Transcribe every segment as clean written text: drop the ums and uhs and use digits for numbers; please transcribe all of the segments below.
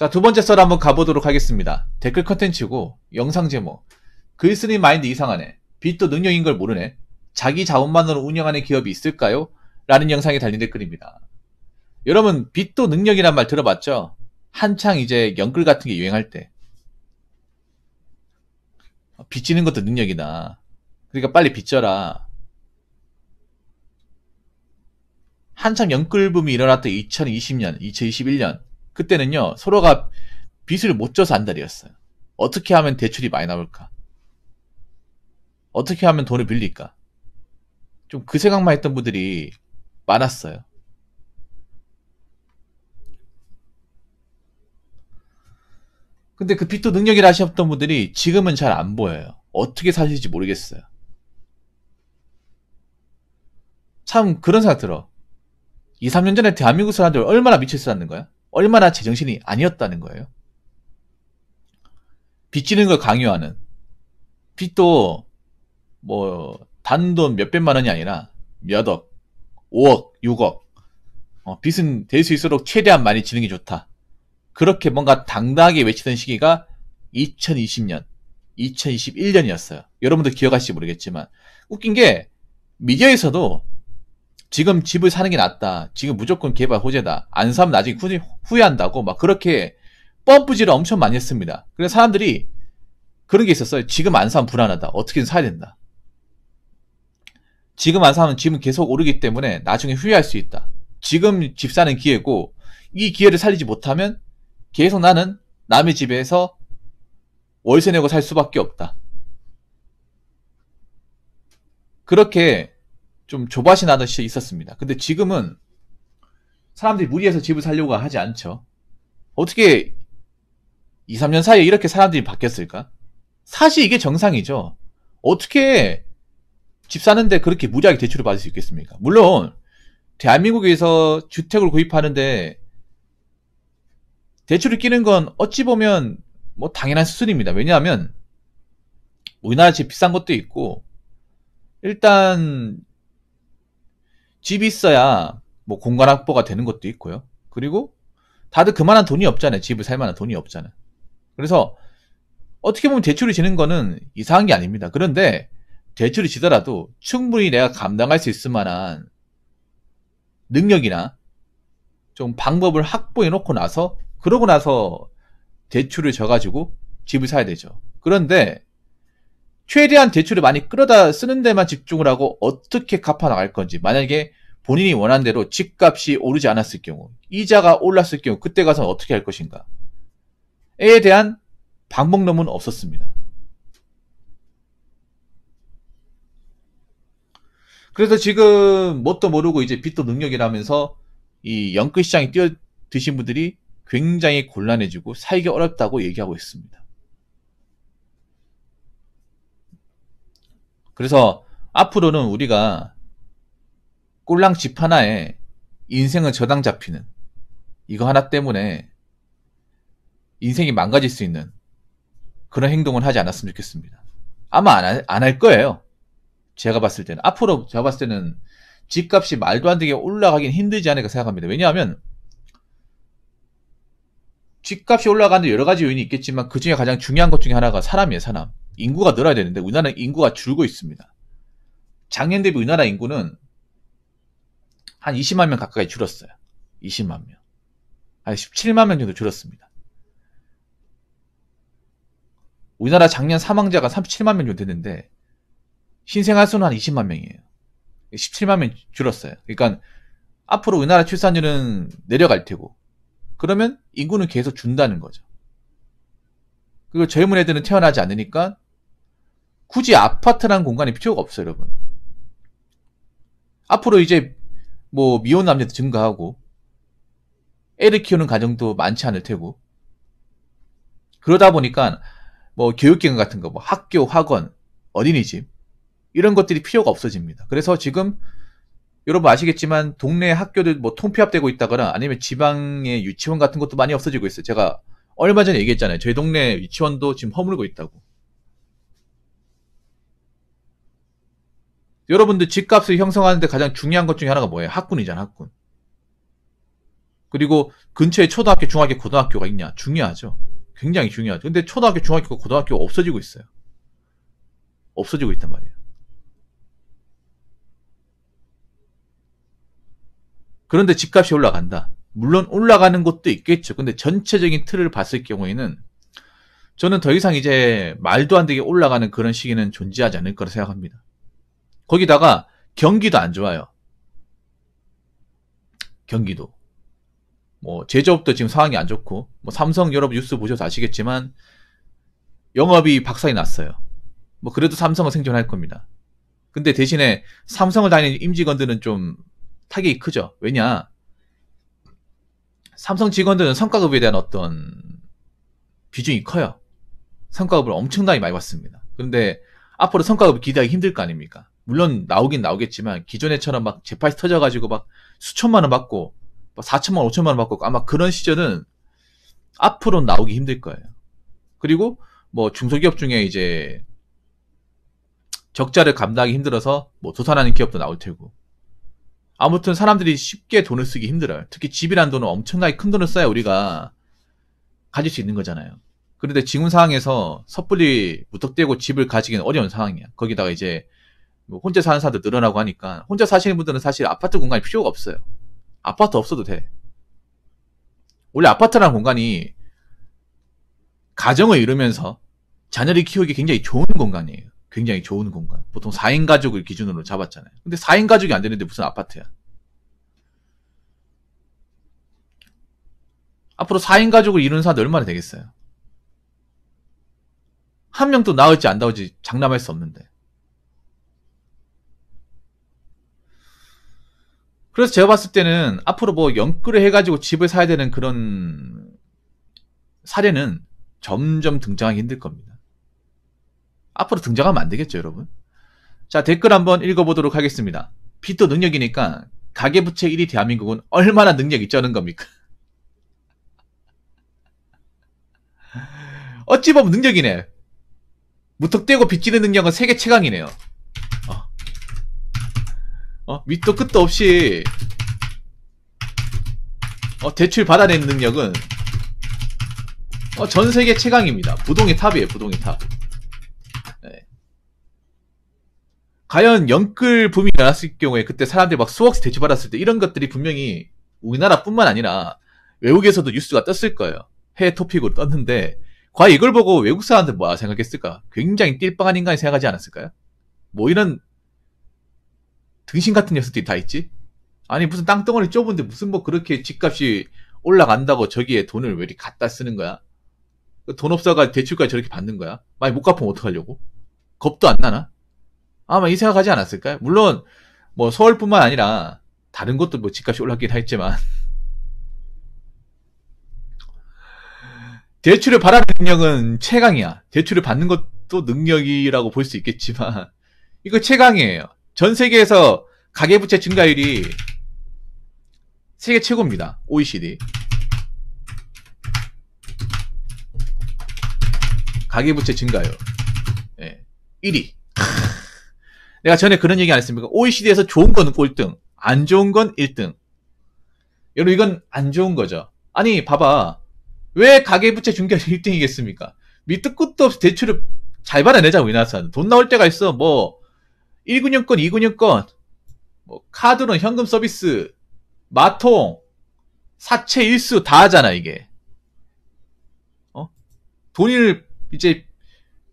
자, 두 번째 썰 한번 가보도록 하겠습니다. 댓글 컨텐츠고 영상 제목. 글 쓰는 마인드 이상하네. 빚도 능력인 걸 모르네. 자기 자원만으로 운영하는 기업이 있을까요? 라는 영상에 달린 댓글입니다. 여러분, 빚도 능력이란 말 들어봤죠? 한창 이제 연끌 같은 게 유행할 때. 빚지는 것도 능력이다. 그러니까 빨리 빚져라. 한참 연끌붐이 일어났던 2020년, 2021년. 그때는요, 서로가 빚을 못 져서 안달이었어요. 어떻게 하면 대출이 많이 나올까? 어떻게 하면 돈을 빌릴까? 좀 그 생각만 했던 분들이 많았어요. 근데 그 빚도 능력이라 하셨던 분들이 지금은 잘 안 보여요. 어떻게 사실지 모르겠어요. 참 그런 생각 들어. 2, 3년 전에 대한민국 사람들 얼마나 미쳤었는 거야? 얼마나 제정신이 아니었다는 거예요. 빚지는 걸 강요하는. 빚도 뭐 단돈 몇백만 원이 아니라 몇억, 5억, 6억. 빚은 될 수 있도록 최대한 많이 지는 게 좋다. 그렇게 뭔가 당당하게 외치던 시기가 2020년, 2021년이었어요. 여러분들 기억하실지 모르겠지만 웃긴 게 미디어에서도 지금 집을 사는 게 낫다. 지금 무조건 개발 호재다. 안 사면 나중에 후회한다고 막 그렇게 펌프질을 엄청 많이 했습니다. 그래서 사람들이 그런 게 있었어요. 지금 안 사면 불안하다. 어떻게든 사야 된다. 지금 안 사면 집은 계속 오르기 때문에 나중에 후회할 수 있다. 지금 집 사는 기회고 이 기회를 살리지 못하면 계속 나는 남의 집에서 월세 내고 살 수밖에 없다. 그렇게 좀 조바심 하듯이 있었습니다. 근데 지금은 사람들이 무리해서 집을 살려고 하지 않죠. 어떻게 2, 3년 사이에 이렇게 사람들이 바뀌었을까? 사실 이게 정상이죠. 어떻게 집 사는데 그렇게 무리하게 대출을 받을 수 있겠습니까? 물론 대한민국에서 주택을 구입하는데 대출을 끼는 건 어찌 보면 뭐 당연한 수순입니다. 왜냐하면 우리나라 집 비싼 것도 있고 일단 집이 있어야 뭐 공간 확보가 되는 것도 있고요. 그리고 다들 그만한 돈이 없잖아요. 집을 살 만한 돈이 없잖아요. 그래서 어떻게 보면 대출을 지는 거는 이상한 게 아닙니다. 그런데 대출을 지더라도 충분히 내가 감당할 수 있을 만한 능력이나 좀 방법을 확보해 놓고 나서 그러고 나서 대출을 져가지고 집을 사야 되죠. 그런데 최대한 대출을 많이 끌어다 쓰는 데만 집중을 하고 어떻게 갚아 나갈 건지, 만약에 본인이 원하는 대로 집값이 오르지 않았을 경우, 이자가 올랐을 경우 그때 가서 어떻게 할 것인가 에 대한 방법론은 없었습니다. 그래서 지금 뭣도 모르고 이제 빚도 능력이라면서 이 연끌 시장에 뛰어드신 분들이 굉장히 곤란해지고 살기 어렵다고 얘기하고 있습니다. 그래서 앞으로는 우리가 꼴랑 집 하나에 인생은 저당 잡히는 이거 하나 때문에 인생이 망가질 수 있는 그런 행동을 하지 않았으면 좋겠습니다. 아마 안 할 거예요. 제가 봤을 때는. 앞으로 제가 봤을 때는 집값이 말도 안 되게 올라가긴 힘들지 않을까 생각합니다. 왜냐하면 집값이 올라가는 여러 가지 요인이 있겠지만 그 중에 가장 중요한 것 중에 하나가 사람이에요. 사람. 인구가 늘어야 되는데 우리나라는 인구가 줄고 있습니다. 작년 대비 우리나라 인구는 한 20만 명 가까이 줄었어요. 20만 명. 한 17만 명 정도 줄었습니다. 우리나라 작년 사망자가 37만 명 정도 됐는데 신생아 수는 한 20만 명이에요. 17만 명 줄었어요. 그러니까 앞으로 우리나라 출산율은 내려갈 테고 그러면 인구는 계속 준다는 거죠. 그리고 젊은 애들은 태어나지 않으니까 굳이 아파트라는 공간이 필요가 없어요, 여러분. 앞으로 이제 뭐 미혼 남녀도 증가하고 애를 키우는 가정도 많지 않을 테고 그러다 보니까 뭐 교육기관 같은 거, 뭐 학교, 학원, 어린이집 이런 것들이 필요가 없어집니다. 그래서 지금 여러분 아시겠지만 동네 학교들 뭐 통폐합되고 있다거나 아니면 지방의 유치원 같은 것도 많이 없어지고 있어요. 제가 얼마 전에 얘기했잖아요. 저희 동네 유치원도 지금 허물고 있다고. 여러분들 집값을 형성하는데 가장 중요한 것 중에 하나가 뭐예요? 학군이잖아, 학군. 그리고 근처에 초등학교, 중학교, 고등학교가 있냐? 중요하죠. 굉장히 중요하죠. 근데 초등학교, 중학교, 고등학교가 없어지고 있어요. 없어지고 있단 말이에요. 그런데 집값이 올라간다. 물론 올라가는 곳도 있겠죠. 근데 전체적인 틀을 봤을 경우에는 저는 더 이상 이제 말도 안 되게 올라가는 그런 시기는 존재하지 않을 거라 생각합니다. 거기다가 경기도 안 좋아요. 경기도. 뭐 제조업도 지금 상황이 안 좋고, 뭐 삼성 여러분 뉴스 보셔서 아시겠지만 영업이 박살이 났어요. 뭐 그래도 삼성은 생존할 겁니다. 근데 대신에 삼성을 다니는 임직원들은 좀 타격이 크죠. 왜냐? 삼성 직원들은 성과급에 대한 어떤 비중이 커요. 성과급을 엄청나게 많이 받습니다. 그런데 앞으로 성과급을 기대하기 힘들 거 아닙니까? 물론 나오긴 나오겠지만 기존에처럼 막 재파시 터져가지고 막 수천만 원 받고 4천만 원, 5천만 원 받고 아마 그런 시절은 앞으로는 나오기 힘들 거예요. 그리고 뭐 중소기업 중에 이제 적자를 감당하기 힘들어서 뭐 도산하는 기업도 나올 테고. 아무튼 사람들이 쉽게 돈을 쓰기 힘들어요. 특히 집이란 돈은 엄청나게 큰 돈을 써야 우리가 가질 수 있는 거잖아요. 그런데 지금 상황에서 섣불리 무턱대고 집을 가지기는 어려운 상황이야. 거기다가 이제 뭐 혼자 사는 사람도 늘어나고 하니까 혼자 사시는 분들은 사실 아파트 공간이 필요가 없어요. 아파트 없어도 돼. 원래 아파트라는 공간이 가정을 이루면서 자녀를 키우기 굉장히 좋은 공간이에요. 굉장히 좋은 공간. 보통 4인 가족을 기준으로 잡았잖아요. 근데 4인 가족이 안 되는데 무슨 아파트야. 앞으로 4인 가족을 이루는 사람들 얼마나 되겠어요? 한 명도 나올지 안 나올지 장담할 수 없는데. 그래서 제가 봤을 때는 앞으로 뭐 연끌을 해가지고 집을 사야 되는 그런 사례는 점점 등장하기 힘들 겁니다. 앞으로 등장하면 안 되겠죠, 여러분? 자, 댓글 한번 읽어보도록 하겠습니다. 빚도 능력이니까 가계부채 1위 대한민국은 얼마나 능력이 쩌는 겁니까? 어찌 보면 능력이네. 무턱대고 빚지는 능력은 세계 최강이네요. 밑도 끝도 없이 대출 받아내는 능력은 전 세계 최강입니다. 부동의 탑이에요. 부동의 탑. 네. 과연 연끌 붐이 일어났을 경우에 그때 사람들이 막 수억씩 대출 받았을 때 이런 것들이 분명히 우리나라뿐만 아니라 외국에서도 뉴스가 떴을 거예요. 해외 토픽으로 떴는데 과연 이걸 보고 외국 사람들 뭐라 생각했을까? 굉장히 띨빵한 인간이 생각하지 않았을까요? 뭐 이런 등신 같은 녀석들이 다 있지? 아니 무슨 땅덩어리 좁은데 무슨 뭐 그렇게 집값이 올라간다고 저기에 돈을 왜 이렇게 갖다 쓰는 거야? 돈 없어가 대출까지 저렇게 받는 거야? 많이 못 갚으면 어떡하려고? 겁도 안 나나? 아마 이 생각하지 않았을까요? 물론 뭐 서울뿐만 아니라 다른 곳도 뭐 집값이 올랐긴 했지만 대출을 받아내는 능력은 최강이야. 대출을 받는 것도 능력이라고 볼 수 있겠지만 이거 최강이에요. 전 세계에서 가계부채 증가율이 세계 최고입니다. OECD. 가계부채 증가율. 네. 1위. 내가 전에 그런 얘기 안 했습니까? OECD에서 좋은 거는 꼴등, 안 좋은 건 1등. 여러분 이건 안 좋은 거죠. 아니 봐봐. 왜 가계부채 증가율 1등이겠습니까? 밑도 끝도 없이 대출을 잘 받아내자 우리나라 사람. 돈 나올 때가 있어. 뭐 1금융권, 2금융권, 뭐 카드론, 현금 서비스, 마통, 사채, 일수 다 하잖아 이게. 돈을 이제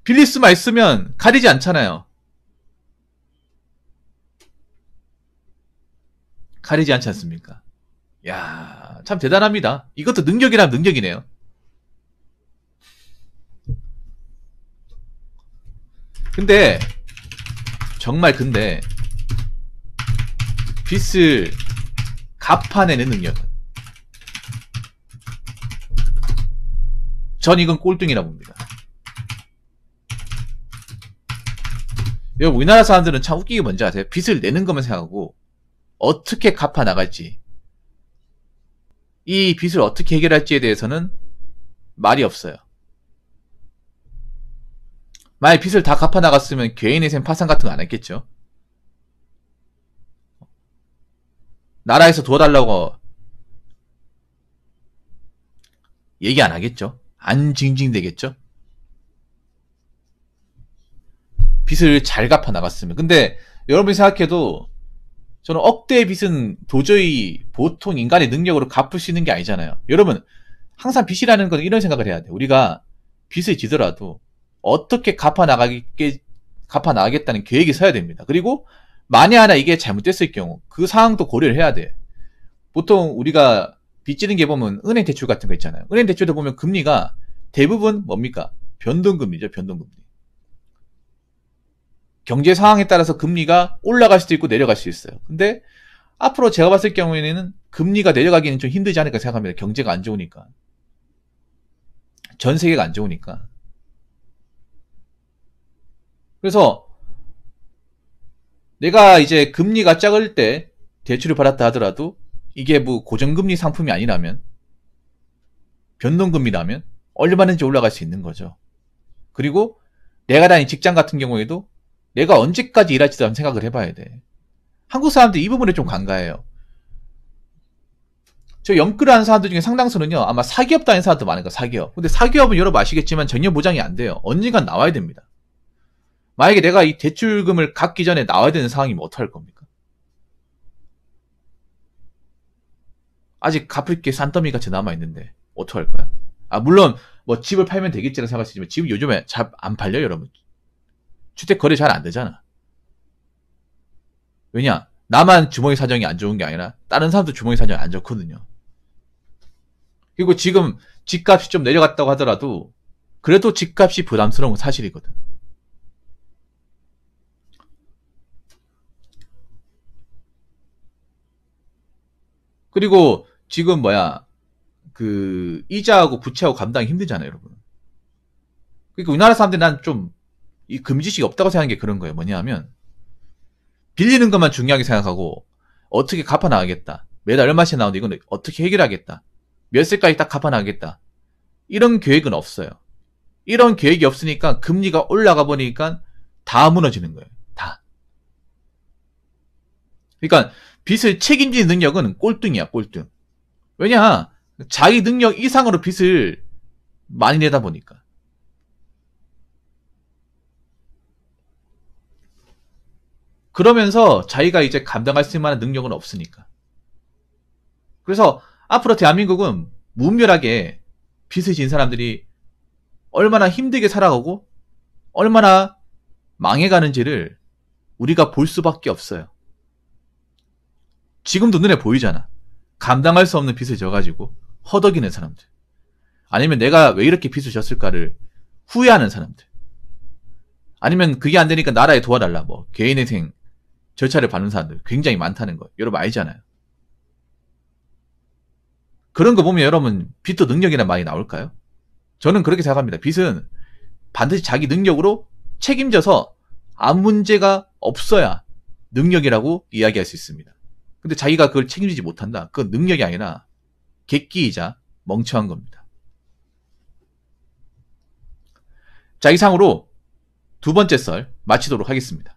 빌릴 수만 있으면 가리지 않잖아요. 가리지 않지 않습니까? 야, 참 대단합니다. 이것도 능력이라면 능력이네요. 근데 정말 근데 빚을 갚아내는 능력은 전 이건 꼴등이라고 봅니다. 여러분 우리나라 사람들은 참 웃기게 뭔지 아세요? 빚을 내는 것만 생각하고 어떻게 갚아 나갈지 이 빚을 어떻게 해결할지에 대해서는 말이 없어요. 만약 빚을 다 갚아 나갔으면 개인회생 파산 같은 거 안 했겠죠. 나라에서 도와달라고 얘기 안 하겠죠. 안 징징대겠죠. 빚을 잘 갚아 나갔으면. 근데 여러분이 생각해도 저는 억대의 빚은 도저히 보통 인간의 능력으로 갚을 수 있는 게 아니잖아요. 여러분, 항상 빚이라는 건 이런 생각을 해야 돼. 우리가 빚을 지더라도 어떻게 갚아나가겠다는 계획이 서야 됩니다. 그리고 만에 하나 이게 잘못됐을 경우 그 상황도 고려를 해야 돼. 보통 우리가 빚 지는 게 보면 은행 대출 같은 거 있잖아요. 은행 대출도 보면 금리가 대부분 뭡니까? 변동금리죠. 변동금리. 경제 상황에 따라서 금리가 올라갈 수도 있고 내려갈 수 있어요. 근데 앞으로 제가 봤을 경우에는 금리가 내려가기는 좀 힘들지 않을까 생각합니다. 경제가 안 좋으니까. 전 세계가 안 좋으니까. 그래서 내가 이제 금리가 작을 때 대출을 받았다 하더라도 이게 뭐 고정금리 상품이 아니라면, 변동금리라면 얼마든지 올라갈 수 있는 거죠. 그리고 내가 다닌 직장 같은 경우에도 내가 언제까지 일할지도 한번 생각을 해봐야 돼. 한국 사람들 이 부분에 좀 간과해요. 저 영끌을 하는 사람들 중에 상당수는요, 아마 사기업 다니는 사람도 많을 거예요. 사기업. 근데 사기업은 여러분 아시겠지만 전혀 보장이 안 돼요. 언젠간 나와야 됩니다. 만약에 내가 이 대출금을 갚기 전에 나와야 되는 상황이면 어떡할 겁니까? 아직 갚을 게 산더미 같이 남아있는데 어떡할 거야? 아, 물론 뭐 집을 팔면 되겠지라고 생각할 수 있지만 집은 요즘에 잘 안 팔려요, 여러분. 주택 거래 잘 안 되잖아. 왜냐? 나만 주머니 사정이 안 좋은 게 아니라 다른 사람도 주머니 사정이 안 좋거든요. 그리고 지금 집값이 좀 내려갔다고 하더라도 그래도 집값이 부담스러운 건 사실이거든. 그리고 지금 그 이자하고 부채하고 감당이 힘들잖아요, 여러분. 그러니까 우리나라 사람들이 난 좀 이 금지식이 없다고 생각하는 게 그런 거예요. 뭐냐면 빌리는 것만 중요하게 생각하고 어떻게 갚아 나가겠다. 매달 얼마씩 나오는데 이건 어떻게 해결하겠다. 몇 세까지 딱 갚아 나가겠다. 이런 계획은 없어요. 이런 계획이 없으니까 금리가 올라가 보니까 다 무너지는 거예요. 다. 그러니까 빚을 책임지는 능력은 꼴등이야, 꼴등. 왜냐? 자기 능력 이상으로 빚을 많이 내다 보니까. 그러면서 자기가 이제 감당할 수 있는 능력은 없으니까. 그래서 앞으로 대한민국은 무분별하게 빚을 진 사람들이 얼마나 힘들게 살아가고 얼마나 망해가는지를 우리가 볼 수밖에 없어요. 지금도 눈에 보이잖아. 감당할 수 없는 빚을 져가지고 허덕이는 사람들. 아니면 내가 왜 이렇게 빚을 졌을까를 후회하는 사람들. 아니면 그게 안 되니까 나라에 도와달라. 뭐 개인회생 절차를 밟는 사람들 굉장히 많다는 거 여러분 알잖아요. 그런 거 보면 여러분 빚도 능력이란 말이 나올까요? 저는 그렇게 생각합니다. 빚은 반드시 자기 능력으로 책임져서 아무 문제가 없어야 능력이라고 이야기할 수 있습니다. 근데 자기가 그걸 책임지지 못한다. 그건 능력이 아니라 객기이자 멍청한 겁니다. 자, 이상으로 두 번째 썰 마치도록 하겠습니다.